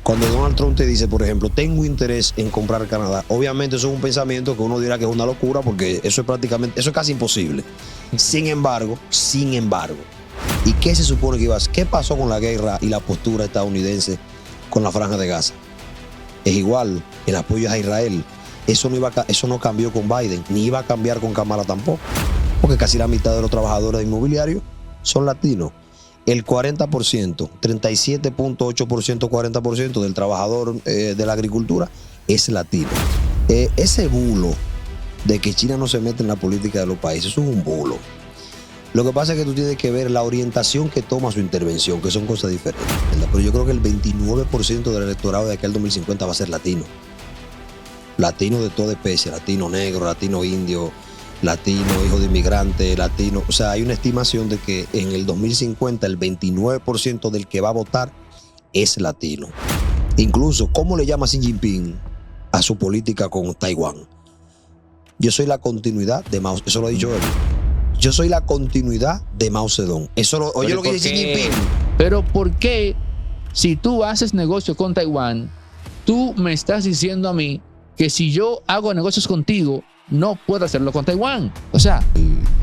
Cuando Donald Trump te dice, por ejemplo, tengo interés en comprar Canadá, obviamente eso es un pensamiento que uno dirá que es una locura porque eso es prácticamente, eso es casi imposible. Sin embargo, ¿y qué se supone que iba a hacer? ¿Qué pasó con la guerra y la postura estadounidense con la Franja de Gaza? Es igual, el apoyo a Israel. Eso no cambió con Biden, ni iba a cambiar con Kamala tampoco, porque casi la mitad de los trabajadores inmobiliarios son latinos. El 40%, 37.8%, 40% del trabajador de la agricultura es latino. Ese bulo de que China no se mete en la política de los países, eso es un bulo. Lo que pasa es que tú tienes que ver la orientación que toma su intervención, que son cosas diferentes, ¿verdad? Pero yo creo que el 29% del electorado de aquel 2050 va a ser latino. Latino de toda especie, latino negro, latino indio, latino, hijo de inmigrante, latino. O sea, hay una estimación de que en el 2050 el 29% del que va a votar es latino. Incluso, ¿cómo le llama Xi Jinping a su política con Taiwán? Yo soy la continuidad de Mao. Eso lo ha dicho él. Yo soy la continuidad de Mao Zedong. Oye lo que dice Xi Jinping. Pero ¿por qué, si tú haces negocio con Taiwán, tú me estás diciendo a mí que si yo hago negocios contigo, no puedo hacerlo con Taiwán? O sea,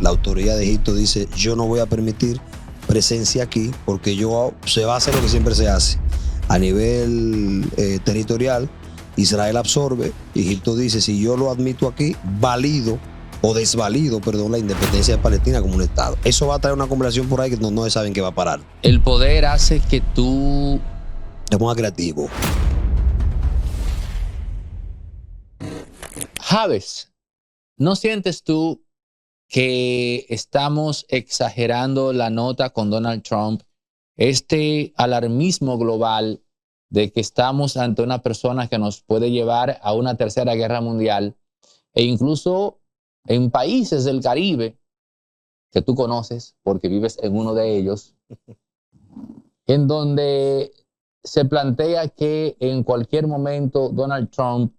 la autoridad de Egipto dice, yo no voy a permitir presencia aquí porque se va a hacer lo que siempre se hace. A nivel territorial, Israel absorbe, Egipto dice, si yo lo admito aquí, valido o desvalido, perdón, la independencia de Palestina como un Estado. Eso va a traer una conversación por ahí que no saben qué va a parar. El poder hace que tú te pongas creativo. Javes, ¿no sientes tú que estamos exagerando la nota con Donald Trump? Este alarmismo global de que estamos ante una persona que nos puede llevar a una tercera guerra mundial, e incluso en países del Caribe que tú conoces porque vives en uno de ellos, en donde se plantea que en cualquier momento Donald Trump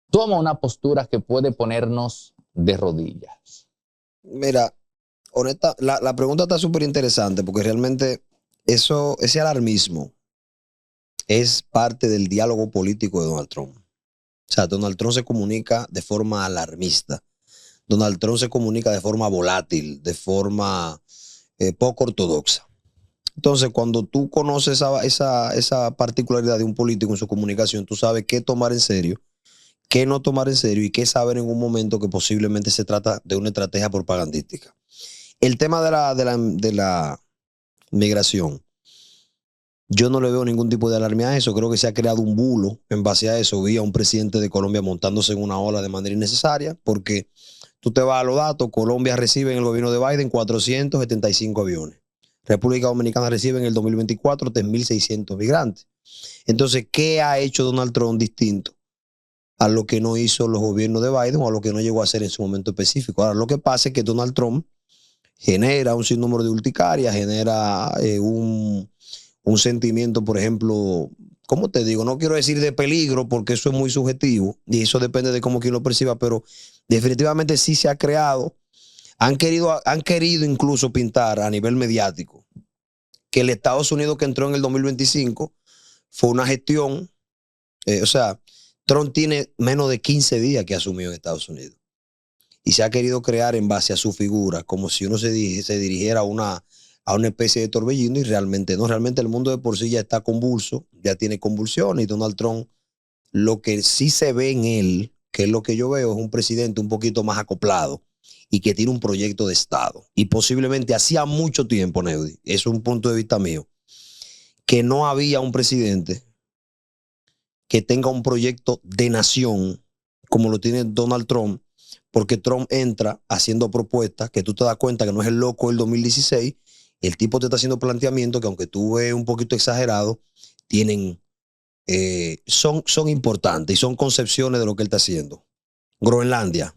toma una postura que puede ponernos de rodillas. Mira, honesta, la pregunta está súper interesante porque realmente ese alarmismo es parte del diálogo político de Donald Trump. O sea, Donald Trump se comunica de forma alarmista. Donald Trump se comunica de forma volátil, de forma poco ortodoxa. Entonces, cuando tú conoces esa particularidad de un político en su comunicación, tú sabes qué tomar en serio, qué no tomar en serio y qué saber en un momento que posiblemente se trata de una estrategia propagandística. El tema de la migración, yo no le veo ningún tipo de alarme a eso. Creo que se ha creado un bulo en base a eso. Vi a un presidente de Colombia montándose en una ola de manera innecesaria porque tú te vas a los datos. Colombia recibe en el gobierno de Biden 475 aviones. República Dominicana recibe en el 2024 3.600 migrantes. Entonces, ¿qué ha hecho Donald Trump distinto a lo que no hizo los gobiernos de Biden o a lo que no llegó a hacer en su momento específico? Ahora, lo que pasa es que Donald Trump genera un sinnúmero de urticarias, genera un sentimiento, por ejemplo, ¿cómo te digo? No quiero decir de peligro porque eso es muy subjetivo y eso depende de cómo quien lo perciba, pero definitivamente sí se ha creado. Han querido incluso pintar a nivel mediático que el Estados Unidos que entró en el 2025 fue una gestión, o sea, Trump tiene menos de 15 días que asumió en Estados Unidos y se ha querido crear en base a su figura como si uno se dirigiera a una especie de torbellino y realmente no. Realmente el mundo de por sí ya está convulso, ya tiene convulsiones y Donald Trump, lo que sí se ve en él, que es lo que yo veo, es un presidente un poquito más acoplado y que tiene un proyecto de Estado. Y posiblemente hacía mucho tiempo, Neudi, es un punto de vista mío, que no había un presidente que tenga un proyecto de nación como lo tiene Donald Trump, porque Trump entra haciendo propuestas que tú te das cuenta que no es el loco del 2016. El tipo te está haciendo planteamientos que, aunque tú ves un poquito exagerado, son importantes y son concepciones de lo que él está haciendo. Groenlandia.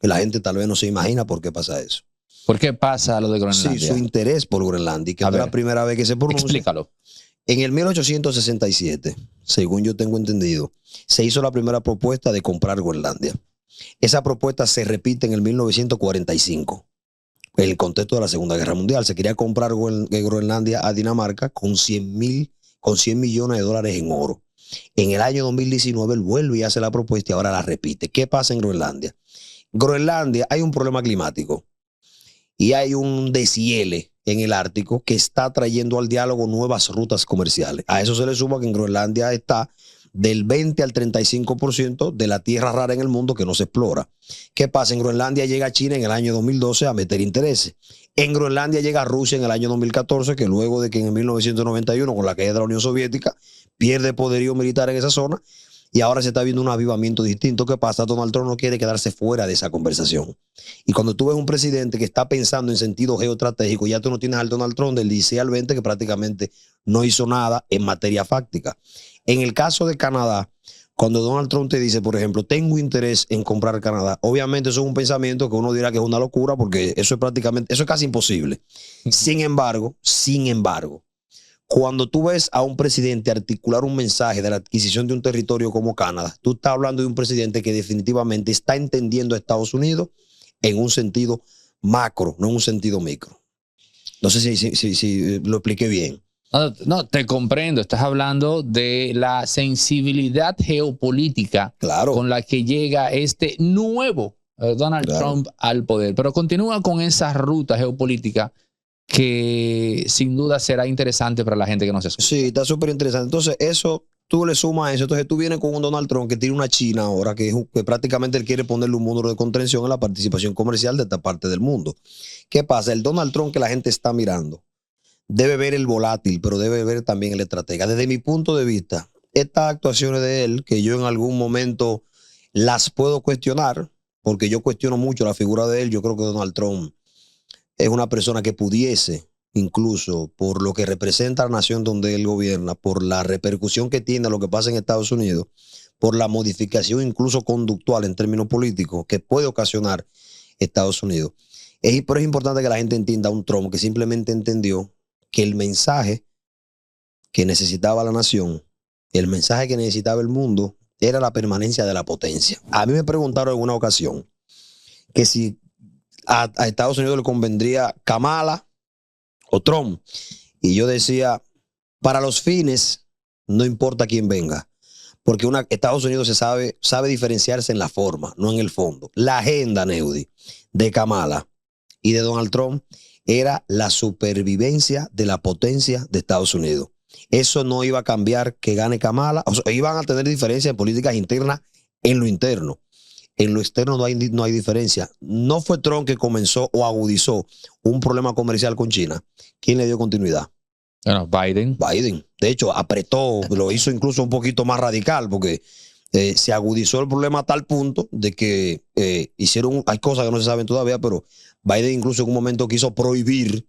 La gente tal vez no se imagina por qué pasa eso. ¿Por qué pasa lo de Groenlandia? Sí, su interés por Groenlandia, que no es la primera vez que se pronuncia. Explícalo. En el 1867, según yo tengo entendido, se hizo la primera propuesta de comprar Groenlandia. Esa propuesta se repite en el 1945. En el contexto de la Segunda Guerra Mundial, se quería comprar Groenlandia a Dinamarca con 100.000 con $100 millones en oro. En el año 2019 él vuelve y hace la propuesta y ahora la repite. ¿Qué pasa en Groenlandia? Groenlandia hay un problema climático y hay un deshiele en el Ártico que está trayendo al diálogo nuevas rutas comerciales. A eso se le suma que en Groenlandia está del 20 al 35% de la tierra rara en el mundo que no se explora. ¿Qué pasa? En Groenlandia llega China en el año 2012 a meter intereses. En Groenlandia llega Rusia en el año 2014, que luego de que en 1991, con la caída de la Unión Soviética, pierde poderío militar en esa zona y ahora se está viendo un avivamiento distinto. ¿Qué pasa? Donald Trump no quiere quedarse fuera de esa conversación. Y cuando tú ves un presidente que está pensando en sentido geoestratégico, ya tú no tienes al Donald Trump del 16 al 20 que prácticamente no hizo nada en materia fáctica. En el caso de Canadá, cuando Donald Trump te dice, por ejemplo, tengo interés en comprar Canadá, obviamente eso es un pensamiento que uno dirá que es una locura porque eso es casi imposible. Sin embargo, cuando tú ves a un presidente articular un mensaje de la adquisición de un territorio como Canadá, tú estás hablando de un presidente que definitivamente está entendiendo a Estados Unidos en un sentido macro, no en un sentido micro. No sé si lo expliqué bien. No, te comprendo. Estás hablando de la sensibilidad geopolítica con la que llega este nuevo Donald Trump al poder. Pero continúa con esa ruta geopolítica que sin duda será interesante para la gente que nos escucha. Sí, está súper interesante. Entonces, eso, tú le sumas eso. Entonces, tú vienes con un Donald Trump que tiene una China ahora, que prácticamente él quiere ponerle un muro de contención en la participación comercial de esta parte del mundo. ¿Qué pasa? El Donald Trump que la gente está mirando debe ver el volátil, pero debe ver también el estratega. Desde mi punto de vista, estas actuaciones de él, que yo en algún momento las puedo cuestionar, porque yo cuestiono mucho la figura de él, yo creo que Donald Trump es una persona que pudiese, incluso por lo que representa la nación donde él gobierna, por la repercusión que tiene lo que pasa en Estados Unidos, por la modificación incluso conductual en términos políticos que puede ocasionar Estados Unidos. Pero es importante que la gente entienda a un Trump que simplemente entendió que el mensaje que necesitaba la nación, el mensaje que necesitaba el mundo, era la permanencia de la potencia. A mí me preguntaron en una ocasión que si a Estados Unidos le convendría Kamala o Trump. Y yo decía, para los fines, no importa quién venga. Porque Estados Unidos sabe diferenciarse en la forma, no en el fondo. La agenda, Neudi, de Kamala y de Donald Trump era la supervivencia de la potencia de Estados Unidos. Eso no iba a cambiar que gane Kamala. O sea, iban a tener diferencias en políticas internas en lo interno. En lo externo no hay diferencia. No fue Trump que comenzó o agudizó un problema comercial con China. ¿Quién le dio continuidad? Bueno, Biden. De hecho, apretó, lo hizo incluso un poquito más radical porque se agudizó el problema a tal punto de que hay cosas que no se saben todavía, pero Biden incluso en un momento quiso prohibir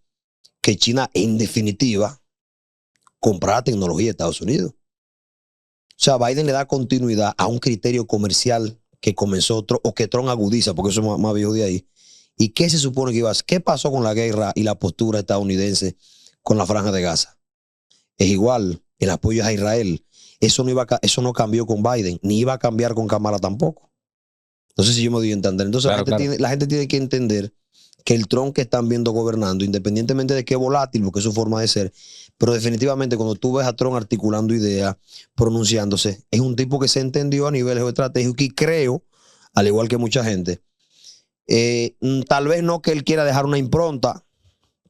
que China, en definitiva, comprara tecnología de Estados Unidos. O sea, Biden le da continuidad a un criterio comercial que comenzó o que Trump agudiza, porque eso es más viejo de ahí. ¿Y qué se supone que iba a hacer? ¿Qué pasó con la guerra y la postura estadounidense con la Franja de Gaza? Es igual, el apoyo a Israel. Eso no cambió con Biden, ni iba a cambiar con Kamala tampoco. No sé si yo me doy a entender. Entonces la gente tiene que entender que el Trump que están viendo gobernando, independientemente de qué volátil, porque es su forma de ser, pero definitivamente cuando tú ves a Trump articulando ideas, pronunciándose, es un tipo que se entendió a nivel geoestratégico y creo, al igual que mucha gente, tal vez no que él quiera dejar una impronta,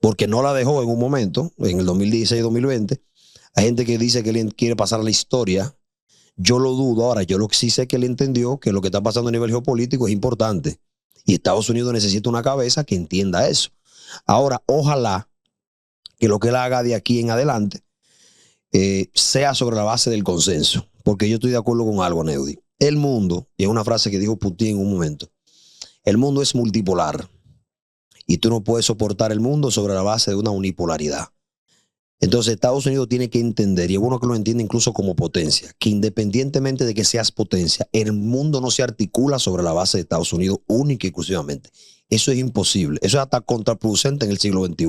porque no la dejó en un momento, en el 2016-2020. Hay gente que dice que él quiere pasar a la historia. Yo lo dudo. Ahora, yo lo que sí sé que él entendió que lo que está pasando a nivel geopolítico es importante. Y Estados Unidos necesita una cabeza que entienda eso. Ahora, ojalá que lo que él haga de aquí en adelante sea sobre la base del consenso. Porque yo estoy de acuerdo con algo, Neudi. El mundo, y es una frase que dijo Putin en un momento, el mundo es multipolar. Y tú no puedes soportar el mundo sobre la base de una unipolaridad. Entonces Estados Unidos tiene que entender, y es bueno que lo entienda incluso como potencia, que independientemente de que seas potencia, el mundo no se articula sobre la base de Estados Unidos única y exclusivamente. Eso es imposible. Eso es hasta contraproducente en el siglo XXI.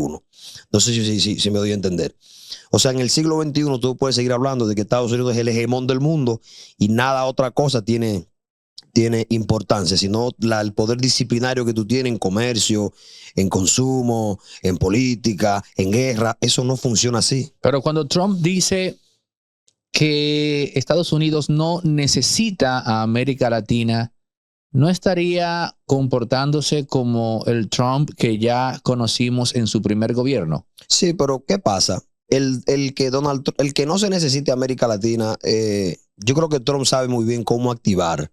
No sé si me doy a entender. O sea, en el siglo XXI tú puedes seguir hablando de que Estados Unidos es el hegemón del mundo y nada otra cosa tiene importancia, sino el poder disciplinario que tú tienes en comercio, en consumo, en política, en guerra. Eso no funciona así. Pero cuando Trump dice que Estados Unidos no necesita a América Latina, ¿no estaría comportándose como el Trump que ya conocimos en su primer gobierno? Sí, pero ¿qué pasa? El que no se necesite América Latina, yo creo que Trump sabe muy bien cómo activar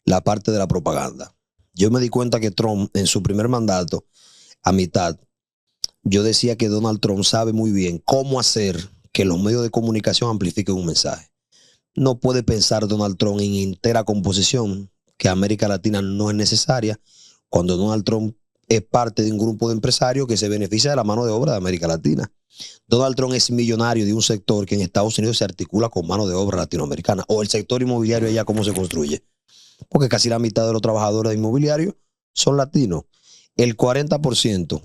la parte de la propaganda. Yo me di cuenta que Trump en su primer mandato, a mitad, yo decía que Donald Trump sabe muy bien cómo hacer que los medios de comunicación amplifiquen un mensaje. No puede pensar Donald Trump en entera composición que América Latina no es necesaria cuando Donald Trump es parte de un grupo de empresarios que se beneficia de la mano de obra de América Latina. Donald Trump es millonario de un sector que en Estados Unidos se articula con mano de obra latinoamericana. O el sector inmobiliario allá, ¿cómo se construye? Porque casi la mitad de los trabajadores de inmobiliario son latinos. El 40%,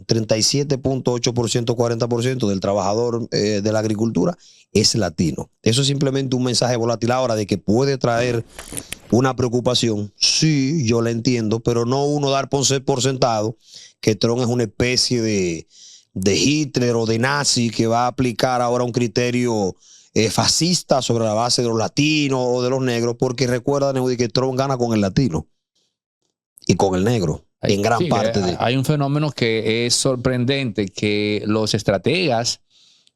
37.8%, 40% del trabajador de la agricultura es latino. Eso es simplemente un mensaje volátil ahora de que puede traer una preocupación. Sí, yo la entiendo, pero no uno dar por sentado que Trump es una especie de Hitler o de nazi que va a aplicar ahora un criterio fascista sobre la base de los latinos o de los negros, porque recuerda, Neudi, que Trump gana con el latino y con el negro. En gran Sí, parte de... hay un fenómeno que es sorprendente, que los estrategas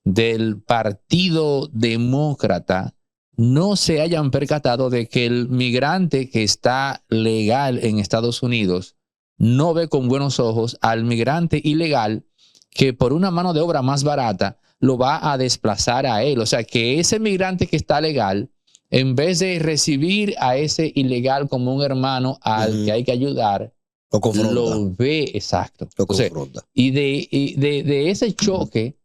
del Partido Demócrata no se hayan percatado de que el migrante que está legal en Estados Unidos no ve con buenos ojos al migrante ilegal que por una mano de obra más barata lo va a desplazar a él. O sea, que ese migrante que está legal, en vez de recibir a ese ilegal como un hermano al que hay que ayudar, lo confronta. Lo ve, exacto. Lo Entonces, confronta. y de ese choque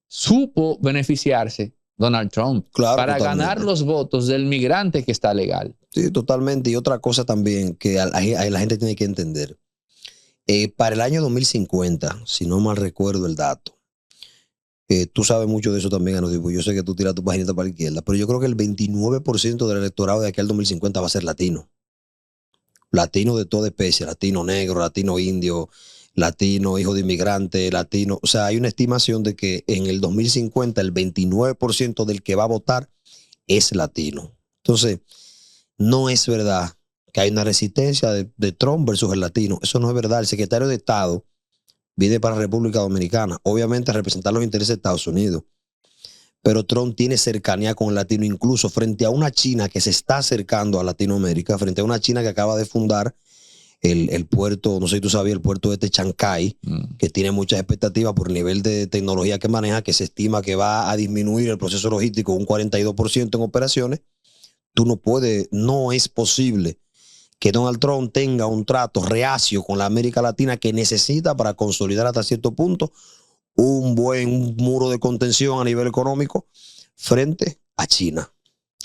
supo beneficiarse Donald Trump para ganar los votos del migrante que está legal. Sí, totalmente. Y otra cosa también que la gente tiene que entender. Para el año 2050, si no mal recuerdo el dato, tú sabes mucho de eso también, Anodipo. Yo sé que tú tiras tu paginita para la izquierda, pero yo creo que el 29% del electorado de aquí al 2050 va a ser latino. Latino de toda especie, latino negro, latino indio, latino hijo de inmigrante, latino. O sea, hay una estimación de que en el 2050 el 29% del que va a votar es latino. Entonces, no es verdad que hay una resistencia de Trump versus el latino. Eso no es verdad. El secretario de Estado viene para la República Dominicana, obviamente a representar los intereses de Estados Unidos. Pero Trump tiene cercanía con el latino, incluso frente a una China que se está acercando a Latinoamérica, frente a una China que acaba de fundar el puerto, no sé si tú sabías, el puerto de Chancay, que tiene muchas expectativas por el nivel de tecnología que maneja, que se estima que va a disminuir el proceso logístico un 42% en operaciones. No es posible que Donald Trump tenga un trato reacio con la América Latina que necesita para consolidar hasta cierto punto un buen muro de contención a nivel económico frente a China.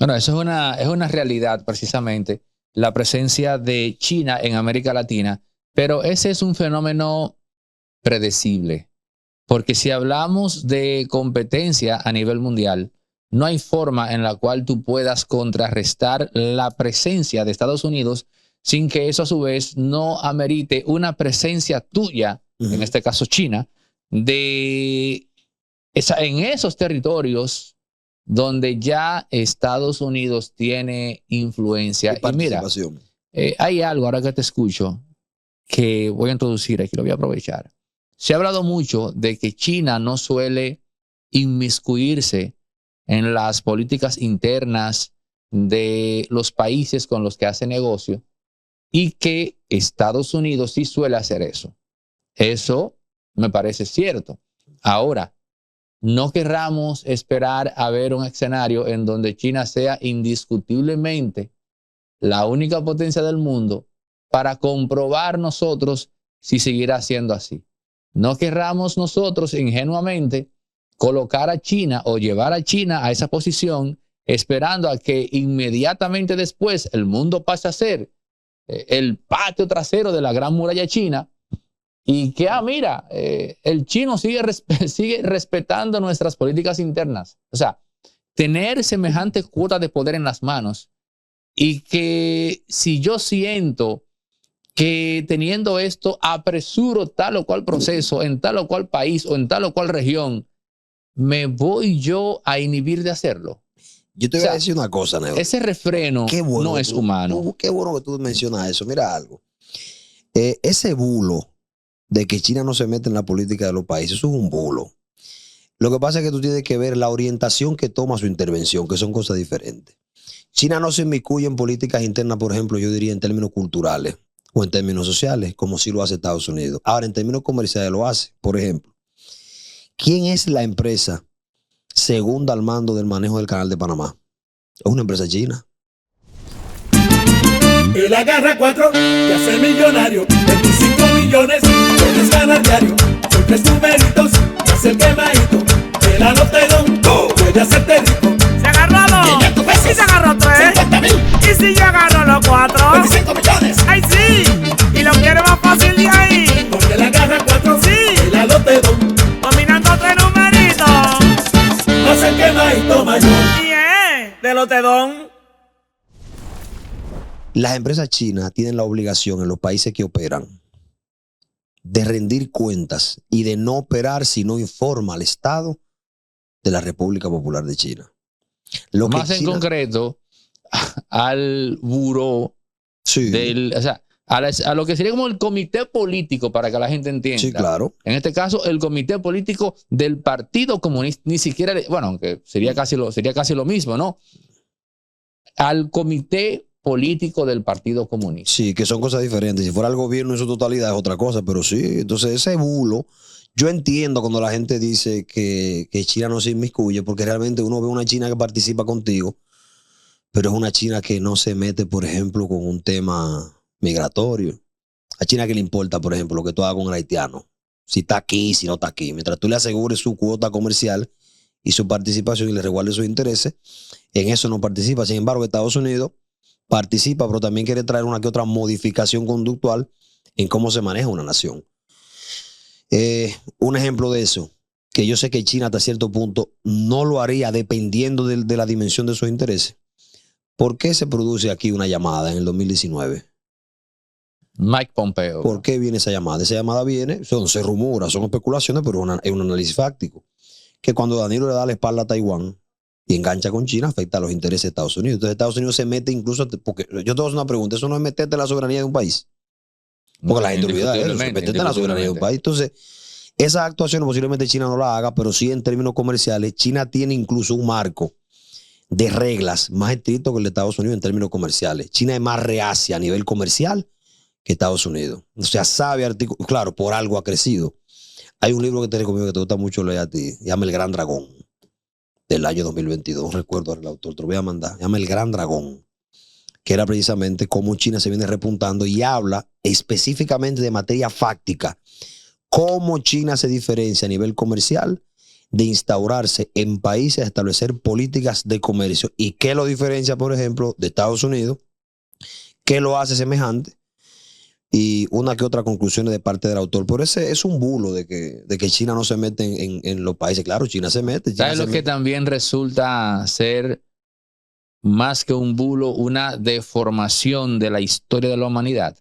Bueno, eso es una realidad precisamente, la presencia de China en América Latina, pero ese es un fenómeno predecible, porque si hablamos de competencia a nivel mundial, no hay forma en la cual tú puedas contrarrestar la presencia de Estados Unidos sin que eso a su vez no amerite una presencia tuya, en este caso China, en esos territorios donde ya Estados Unidos tiene influencia. Y mira, hay algo, ahora que te escucho, que voy a introducir aquí, lo voy a aprovechar. Se ha hablado mucho de que China no suele inmiscuirse en las políticas internas de los países con los que hace negocio y que Estados Unidos sí suele hacer eso. Eso me parece cierto. Ahora, no querramos esperar a ver un escenario en donde China sea indiscutiblemente la única potencia del mundo para comprobar nosotros si seguirá siendo así. No querramos nosotros ingenuamente colocar a China o llevar a China a esa posición esperando a que inmediatamente después el mundo pase a ser el patio trasero de la gran muralla china y que, mira, el chino sigue respetando nuestras políticas internas. O sea, tener semejante cuota de poder en las manos y que si yo siento que teniendo esto apresuro tal o cual proceso en tal o cual país o en tal o cual región, me voy yo a inhibir de hacerlo. Yo te O voy a sea, decir una cosa, Neo. ese refreno Qué bueno no que es humano. qué bueno que tú mencionas eso. Mira algo. Ese bulo de que China no se mete en la política de los países, eso es un bulo. Lo que pasa es que tú tienes que ver la orientación que toma su intervención, que son cosas diferentes. China no se inmiscuye en políticas internas, por ejemplo, yo diría en términos culturales o en términos sociales, como sí lo hace Estados Unidos. Ahora, en términos comerciales lo hace. Por ejemplo, ¿quién es la empresa segunda al mando del manejo del canal de Panamá? Es una empresa china. Él agarra 4 y hace millonario. 25 millones puedes ganar diario. Son 3 numeritos, más el quemadito. El anotadón puede hacerte rico. Se agarró a 2 y se agarró 3. 50.000, Y si yo agarro los 4. 25 millones. ¡Ay, sí! Y lo quiere más fácil de ahí. Porque él agarra 4, Sí. el anotadón Dominando 3 numeritos. más el quemadito mayor. Bien. De lotedón. Las empresas chinas tienen la obligación en los países que operan de rendir cuentas y de no operar si no informa al Estado de la República Popular de China. Lo que Más en China- concreto, al buró Sí, o sea, a lo que sería como el comité político, para que la gente entienda. sí, claro. En este caso, el comité político del Partido Comunista, ni siquiera, bueno, aunque sería casi lo mismo, ¿no? Al comité político del Partido Comunista. Sí, que son cosas diferentes. Si fuera el gobierno en su totalidad es otra cosa, pero sí. Entonces ese bulo, yo entiendo cuando la gente dice que China no se inmiscuye, porque realmente uno ve una China que participa contigo, pero es una China que no se mete, por ejemplo, con un tema migratorio. A China que le importa, por ejemplo, lo que tú hagas con el haitiano. Si está aquí, si no está aquí. Mientras tú le asegures su cuota comercial y su participación y le resguardes sus intereses, en eso no participa. Sin embargo, Estados Unidos participa, pero también quiere traer una que otra modificación conductual en cómo se maneja una nación. Un ejemplo de eso, que yo sé que China hasta cierto punto no lo haría dependiendo de la dimensión de sus intereses. ¿Por qué se produce aquí una llamada en el 2019? Mike Pompeo. ¿Por qué viene esa llamada? Esa llamada viene, se rumora, son especulaciones, pero es un análisis fáctico. Que cuando Danilo le da la espalda a Taiwán y engancha con China, afecta a los intereses de Estados Unidos. Entonces Estados Unidos se mete incluso, porque yo te voy a hacer una pregunta, eso no es meterte en la soberanía de un país. Porque la gente olvida eso, meterte en la soberanía de un país. Entonces, esas actuaciones posiblemente China no la haga, pero sí en términos comerciales, China tiene incluso un marco de reglas más estricto que el de Estados Unidos en términos comerciales. China es más reacia a nivel comercial que Estados Unidos. O sea, sabe artículos, claro, por algo ha crecido. Hay un libro que te recomiendo que te gusta mucho leer a ti, se llama El Gran Dragón, del año 2022, recuerdo al autor, te lo voy a mandar, se llama El Gran Dragón, que era precisamente cómo China se viene repuntando y habla específicamente de materia fáctica, cómo China se diferencia a nivel comercial de instaurarse en países a establecer políticas de comercio y qué lo diferencia, por ejemplo, de Estados Unidos, qué lo hace semejante y una que otra conclusiones de parte del autor. Por ese es un bulo de que China no se mete en los países. Claro, China se mete. China ¿Sabes lo que también resulta ser más que un bulo, una deformación de la historia de la humanidad?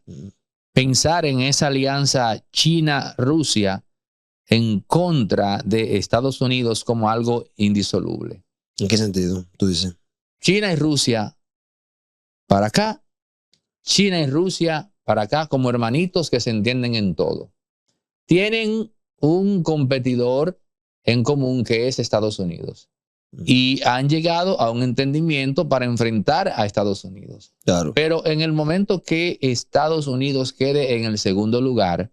Pensar en esa alianza China-Rusia en contra de Estados Unidos como algo indisoluble. ¿En qué sentido? Tú dices. China y Rusia para acá, China y Rusia para acá como hermanitos que se entienden en todo. Tienen un competidor en común que es Estados Unidos. Y han llegado a un entendimiento para enfrentar a Estados Unidos. Claro. Pero en el momento que Estados Unidos quede en el segundo lugar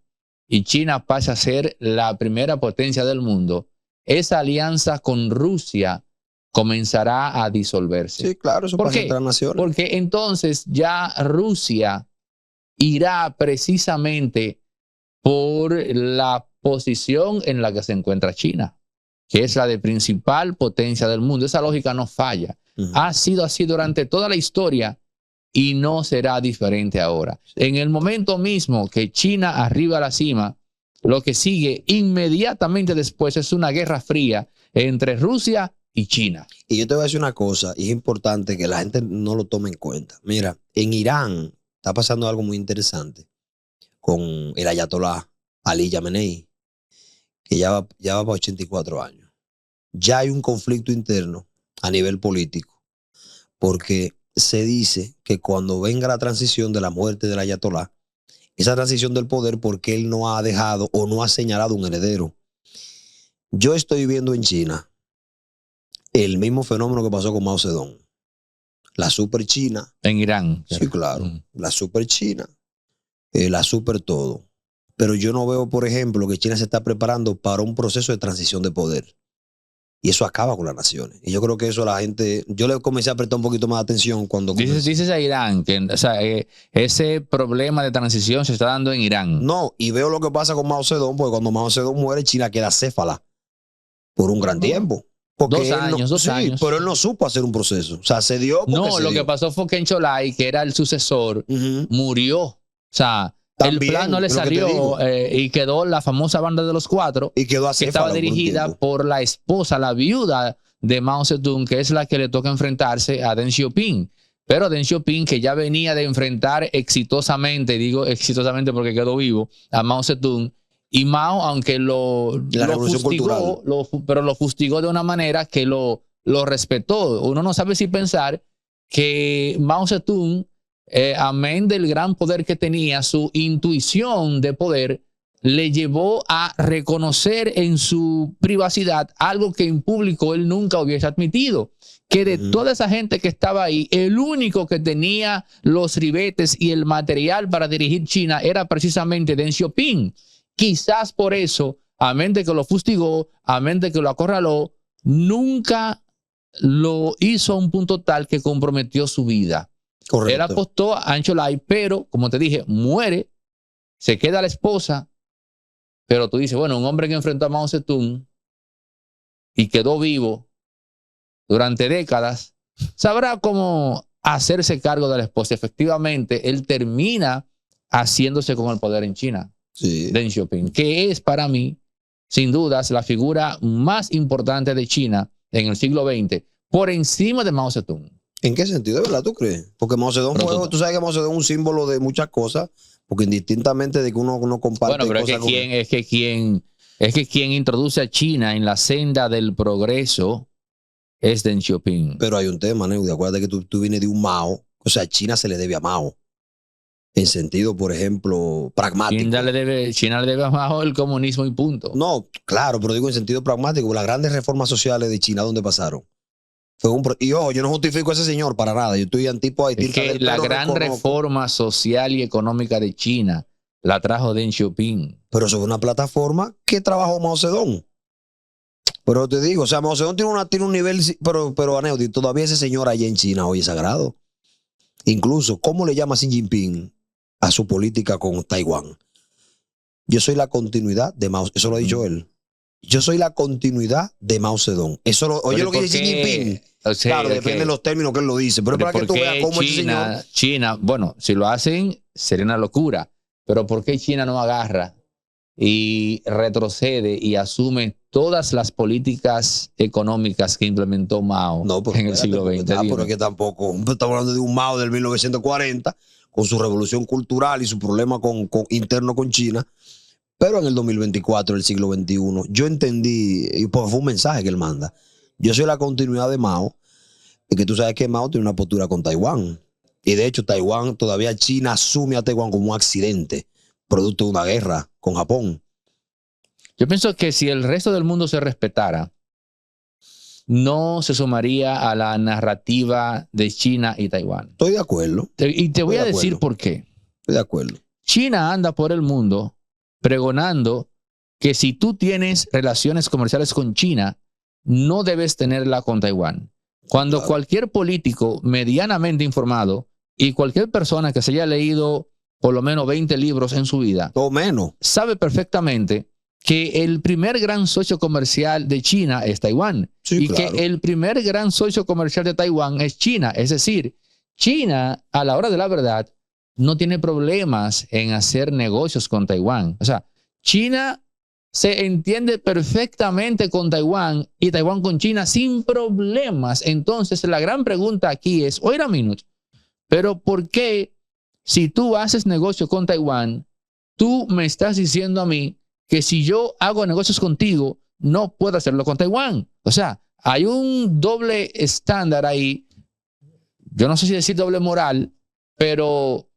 y China pase a ser la primera potencia del mundo, esa alianza con Rusia comenzará a disolverse. Sí, claro, eso ¿Por pasa qué? entre las naciones. Porque entonces ya Rusia irá precisamente por la posición en la que se encuentra China, que es la de principal potencia del mundo. Esa lógica no falla. Ha sido así durante toda la historia y no será diferente ahora. En el momento mismo que China arriba a la cima, lo que sigue inmediatamente después es una guerra fría entre Rusia y China. Y yo te voy a decir una cosa, y es importante que la gente no lo tome en cuenta. Mira, en Irán está pasando algo muy interesante con el ayatolá Ali Khamenei, que ya va para 84 años. Ya hay un conflicto interno a nivel político porque se dice que cuando venga la transición de la muerte del ayatolá, esa transición del poder, porque él no ha dejado o no ha señalado un heredero. Yo estoy viendo en China el mismo fenómeno que pasó con Mao Zedong. La super China. En Irán. Sí, claro. La super China. La super todo. Pero yo no veo, por ejemplo, que China se está preparando para un proceso de transición de poder. Y eso acaba con las naciones. Y yo creo que eso a la gente... Yo le comencé a prestar un poquito más de atención cuando... Dices a Irán que o sea, ese problema de transición se está dando en Irán. No, y veo lo que pasa con Mao Zedong, porque cuando Mao Zedong muere, China queda céfala por un gran tiempo. Porque 2 años, 2 años. Pero él no supo hacer un proceso. O sea, se dio porque No, se lo dio. que pasó fue que Encholai, que era el sucesor, murió. O sea, También, el plan no le es lo que te salió digo. y quedó la famosa banda de los 4, Y quedó que acéfala estaba por un dirigida tiempo. por la esposa, la viuda de Mao Zedong, que es la que le toca enfrentarse a Deng Xiaoping. Pero Deng Xiaoping, que ya venía de enfrentar exitosamente, digo exitosamente porque quedó vivo, a Mao Zedong, y Mao, aunque lo fustigó, pero lo fustigó de una manera que lo respetó. Uno no sabe si pensar que Mao Zedong, amén del gran poder que tenía, su intuición de poder le llevó a reconocer en su privacidad algo que en público él nunca hubiese admitido, que de toda esa gente que estaba ahí, el único que tenía los ribetes y el material para dirigir China era precisamente Deng Xiaoping. Quizás por eso, amén de que lo fustigó, amén de que lo acorraló, nunca lo hizo a un punto tal que comprometió su vida. Correcto. Él apostó a Encholai, pero, como te dije, muere, se queda la esposa, pero tú dices, bueno, un hombre que enfrentó a Mao Zedong y quedó vivo durante décadas, sabrá cómo hacerse cargo de la esposa. Efectivamente, él termina haciéndose con el poder en China. Sí. Deng Xiaoping, que es para mí, sin dudas, la figura más importante de China en el siglo XX, por encima de Mao Zedong. ¿En qué sentido, de verdad, tú crees? Porque Mao Zedong fue, tú sabes que Mao Zedong es un símbolo de muchas cosas, porque indistintamente de que uno comparte bueno, pero cosas es que quien introduce a China en la senda del progreso es Deng Xiaoping. Pero hay un tema, Neudi, acuérdate que tú vienes de un Mao, o sea, China se le debe a Mao. En sentido, por ejemplo, pragmático. China le debe a Mao el comunismo y punto. No, claro, pero digo en sentido pragmático, las grandes reformas sociales de China, ¿dónde pasaron? Y ojo, yo no justifico a ese señor para nada, yo estoy antipo a Es que la gran reforma social y económica de China la trajo Deng Xiaoping. Pero eso fue una plataforma que trabajó Mao Zedong. Pero te digo, o sea, Mao Zedong tiene un nivel, pero Aneudi, todavía ese señor allá en China hoy es sagrado. Incluso, ¿cómo le llama Xi Jinping a su política con Taiwán? Yo soy la continuidad de Mao, eso lo ha dicho él. Yo soy la continuidad de Mao Zedong. Oye lo que dice Xi Jinping. O sea, claro, depende de los términos que él lo dice. Pero para que tú veas cómo ese señor... China, bueno, si lo hacen, sería una locura. Pero ¿por qué China no agarra y retrocede y asume todas las políticas económicas que implementó Mao en el siglo XX? Pero es que tampoco, estamos hablando de un Mao del 1940, con su revolución cultural y su problema interno con China. Pero en el 2024, el siglo XXI, yo entendí, y pues fue un mensaje que él manda. Yo soy la continuidad de Mao, y que tú sabes que Mao tiene una postura con Taiwán. Y de hecho, Taiwán, todavía China asume a Taiwán como un accidente, producto de una guerra con Japón. Yo pienso que si el resto del mundo se respetara, no se sumaría a la narrativa de China y Taiwán. Estoy de acuerdo. Y te voy a decir por qué. Estoy de acuerdo. China anda por el mundo pregonando que si tú tienes relaciones comerciales con China, no debes tenerla con Taiwán. Cuando cualquier político medianamente informado y cualquier persona que se haya leído por lo menos 20 libros en su vida, o menos, sabe perfectamente que el primer gran socio comercial de China es Taiwán. Sí, y claro. que el primer gran socio comercial de Taiwán es China. Es decir, China, a la hora de la verdad, no tiene problemas en hacer negocios con Taiwán. O sea, China se entiende perfectamente con Taiwán y Taiwán con China sin problemas. Entonces, la gran pregunta aquí es, oiga, minuto, pero ¿por qué si tú haces negocio con Taiwán, tú me estás diciendo a mí que si yo hago negocios contigo, no puedo hacerlo con Taiwán? O sea, hay un doble estándar ahí yo no sé si decir doble moral, pero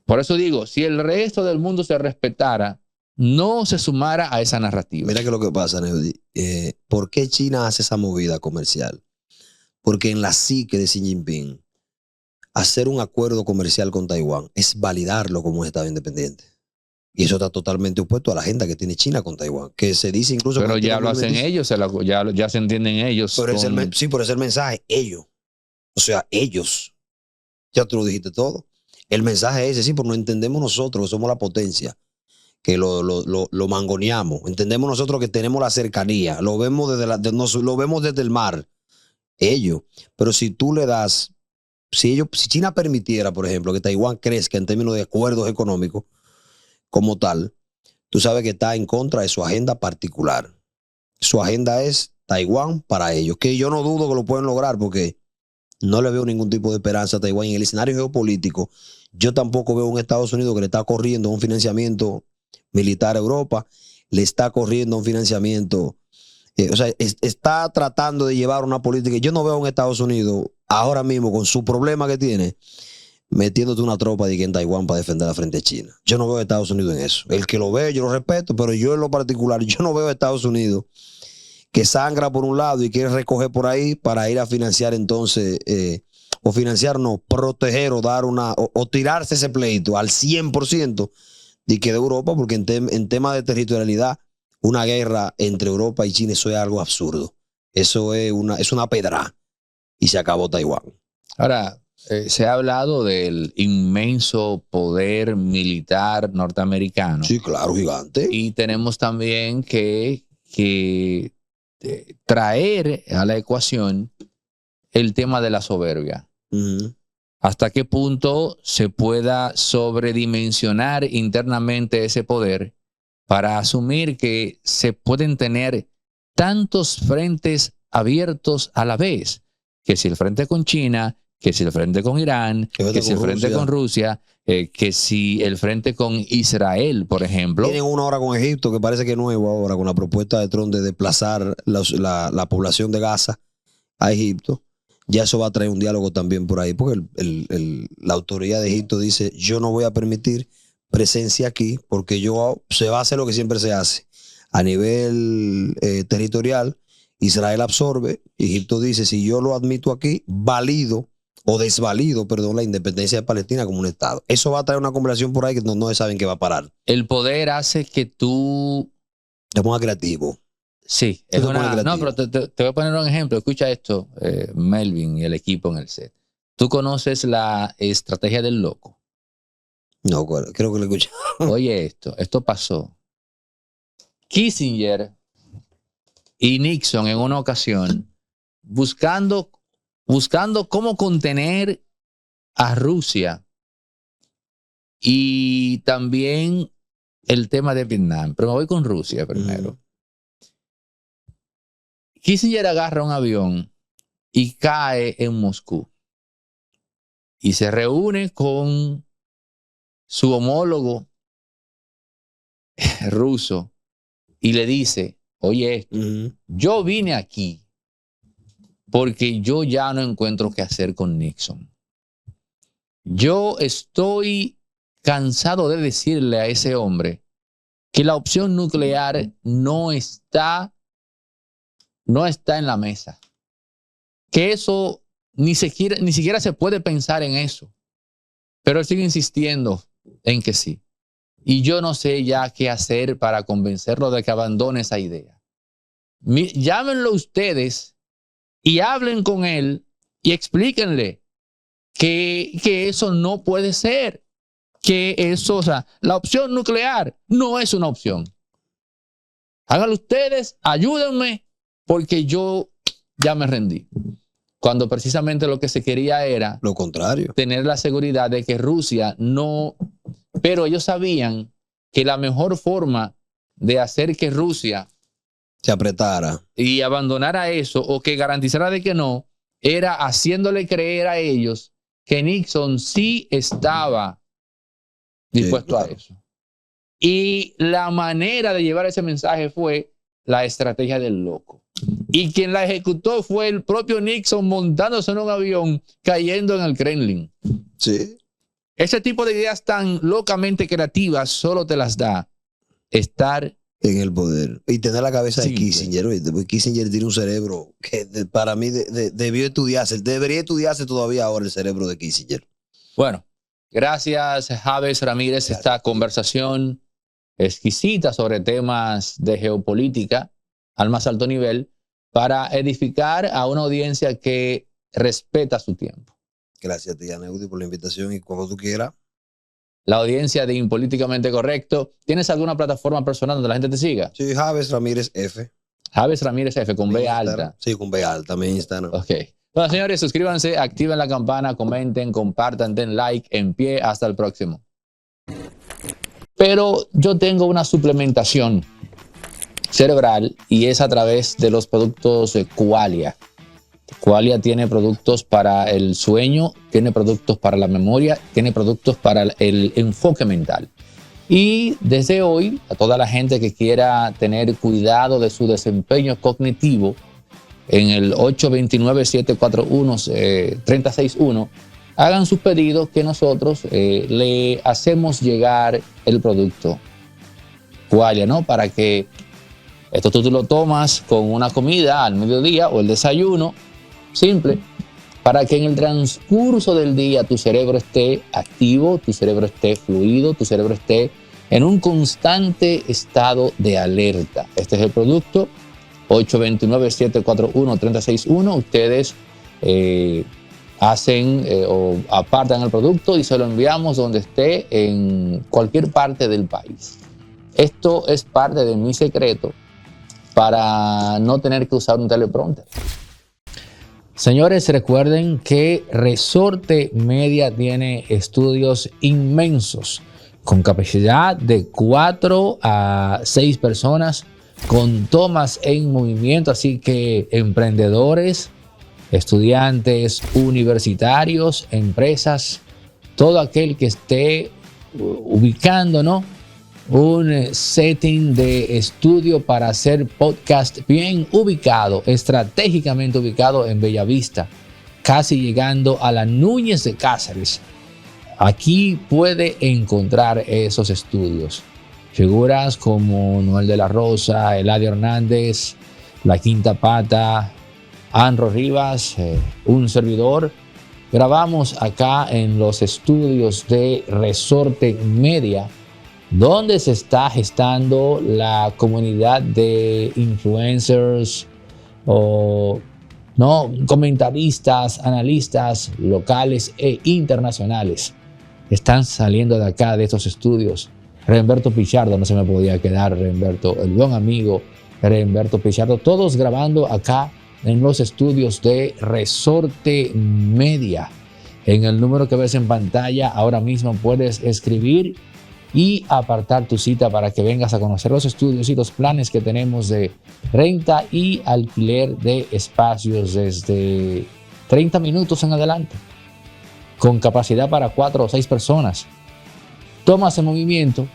por eso digo, si el resto del mundo se respetara, no se sumara a esa narrativa. Mira que lo que pasa, Neudi. ¿Por qué China hace esa movida comercial? Porque en la psique de Xi Jinping, hacer un acuerdo comercial con Taiwán es validarlo como un Estado independiente. Y eso está totalmente opuesto a la agenda que tiene China con Taiwán, que se dice incluso... Pero ya lo hacen ellos, ya se entienden ellos. Pero sí, pero es el mensaje, ellos. O sea, ellos. Ya tú lo dijiste todo. El mensaje es ese, sí, porque no entendemos nosotros que somos la potencia, que lo mangoneamos. Entendemos nosotros que tenemos la cercanía, lo vemos lo vemos desde el mar. Ellos. Pero si tú le das, si China permitiera, por ejemplo, que Taiwán crezca en términos de acuerdos económicos como tal, tú sabes que está en contra de su agenda particular. Su agenda es Taiwán para ellos, que yo no dudo que lo pueden lograr porque no le veo ningún tipo de esperanza a Taiwán. En el escenario geopolítico, yo tampoco veo un Estados Unidos que le está corriendo un financiamiento militar a Europa, le está corriendo un financiamiento, o sea, está tratando de llevar una política. Yo no veo a un Estados Unidos ahora mismo con su problema que tiene, metiéndote una tropa de que en Taiwán para defender frente a China. Yo no veo a Estados Unidos en eso. El que lo ve, yo lo respeto, pero yo en lo particular, yo no veo a Estados Unidos que sangra por un lado y quiere recoger por ahí para ir a financiar entonces, o financiar no, proteger o dar o tirarse ese pleito al 100% de que de Europa, porque en tema de territorialidad, una guerra entre Europa y China, eso es algo absurdo. Eso es una pedra y se acabó Taiwán. Ahora, se ha hablado del inmenso poder militar norteamericano. Sí, claro, gigante. Y tenemos también que traer a la ecuación el tema de la soberbia. Uh-huh. Hasta qué punto se pueda sobredimensionar internamente ese poder para asumir que se pueden tener tantos frentes abiertos a la vez, que si el frente con China, que si el frente con Irán, que si el frente con Rusia, que si el frente con Israel, por ejemplo. Tienen una hora con Egipto, que parece que es nuevo ahora, con la propuesta de Trump de desplazar la población de Gaza a Egipto. Ya eso va a traer un diálogo también por ahí, porque la autoridad de Egipto dice, yo no voy a permitir presencia aquí, porque se va a hacer lo que siempre se hace. A nivel territorial, Israel absorbe, Egipto dice, si yo lo admito aquí, desvalido, la independencia de Palestina como un Estado. Eso va a traer una conversación por ahí que no saben qué va a parar. El poder hace que tú... Te pongas creativo. Sí, es una... No, pero te voy a poner un ejemplo. Escucha esto, Melvin y el equipo en el set. ¿Tú conoces la estrategia del loco? No, creo que lo escuché. Oye esto pasó. Kissinger y Nixon en una ocasión buscando cómo contener a Rusia y también el tema de Vietnam. Pero me voy con Rusia primero. Kissinger agarra un avión y cae en Moscú y se reúne con su homólogo ruso y le dice, oye, yo vine aquí porque yo ya no encuentro qué hacer con Nixon. Yo estoy cansado de decirle a ese hombre que la opción nuclear no está en la mesa. Que eso ni siquiera se puede pensar en eso. Pero él sigue insistiendo en que sí. Y yo no sé ya qué hacer para convencerlo de que abandone esa idea. Llámenlo ustedes y hablen con él y explíquenle que eso no puede ser. Que eso, o sea, la opción nuclear no es una opción. Háganlo ustedes, ayúdenme, porque yo ya me rendí. Cuando precisamente lo que se quería era lo contrario, tener la seguridad de que Rusia no... Pero ellos sabían que la mejor forma de hacer que Rusia se apretara y abandonara eso, o que garantizara de que no, era haciéndole creer a ellos que Nixon sí estaba dispuesto a eso. Y la manera de llevar ese mensaje fue la estrategia del loco. Y quien la ejecutó fue el propio Nixon montándose en un avión, cayendo en el Kremlin. Sí. Ese tipo de ideas tan locamente creativas solo te las da estar en el poder. Y tener la cabeza de simple. Kissinger. ¿Oíste? Porque Kissinger tiene un cerebro que para mí debió estudiarse. Debería estudiarse todavía ahora el cerebro de Kissinger. Bueno, gracias Javes Ramírez. Gracias. Esta conversación exquisita sobre temas de geopolítica al más alto nivel para edificar a una audiencia que respeta su tiempo. Gracias, tía Neudi, por la invitación y cuando tú quieras. La audiencia de Impolíticamente Correcto. ¿Tienes alguna plataforma personal donde la gente te siga? Sí, Javes Ramírez F. Javes Ramírez F con B alta. Sí, con B alta, mi Instagram. Ok. Bueno, señores, suscríbanse, activen la campana, comenten, compartan, den like, en pie. Hasta el próximo. Pero yo tengo una suplementación cerebral y es a través de los productos Qualia. Qualia tiene productos para el sueño, tiene productos para la memoria, tiene productos para el enfoque mental. Y desde hoy, a toda la gente que quiera tener cuidado de su desempeño cognitivo, en el 829-741-3061, hagan sus pedidos que nosotros le hacemos llegar el producto Qualia, ¿no? Para que esto tú lo tomas con una comida al mediodía o el desayuno, simple, para que en el transcurso del día tu cerebro esté activo, tu cerebro esté fluido, tu cerebro esté en un constante estado de alerta. Este es el producto, 829-741-3061. Ustedes hacen o apartan el producto y se lo enviamos donde esté en cualquier parte del país. Esto es parte de mi secreto para no tener que usar un teleprompter. Señores, recuerden que Resorte Media tiene estudios inmensos con capacidad de 4 a 6 personas, con tomas en movimiento, así que emprendedores, estudiantes, universitarios, empresas, todo aquel que esté ubicando, ¿no?, un setting de estudio para hacer podcast bien ubicado, estratégicamente ubicado en Bellavista, casi llegando a la Núñez de Cáceres. Aquí puede encontrar esos estudios. Figuras como Noel de la Rosa, Eladio Hernández, La Quinta Pata, Anro Rivas, un servidor. Grabamos acá en los estudios de Resorte Media, donde se está gestando la comunidad de influencers o no, comentaristas, analistas locales e internacionales. Están saliendo de acá, de estos estudios. Reimberto Pichardo, no se me podía quedar, Reimberto, el buen amigo Reimberto Pichardo, todos grabando acá en los estudios de Resorte Media. En el número que ves en pantalla, ahora mismo puedes escribir y apartar tu cita para que vengas a conocer los estudios y los planes que tenemos de renta y alquiler de espacios desde 30 minutos en adelante, con capacidad para 4 o 6 personas. Tomas en movimiento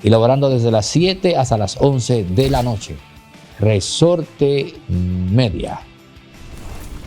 y laborando desde las 7 hasta las 11 de la noche. Resorte Media.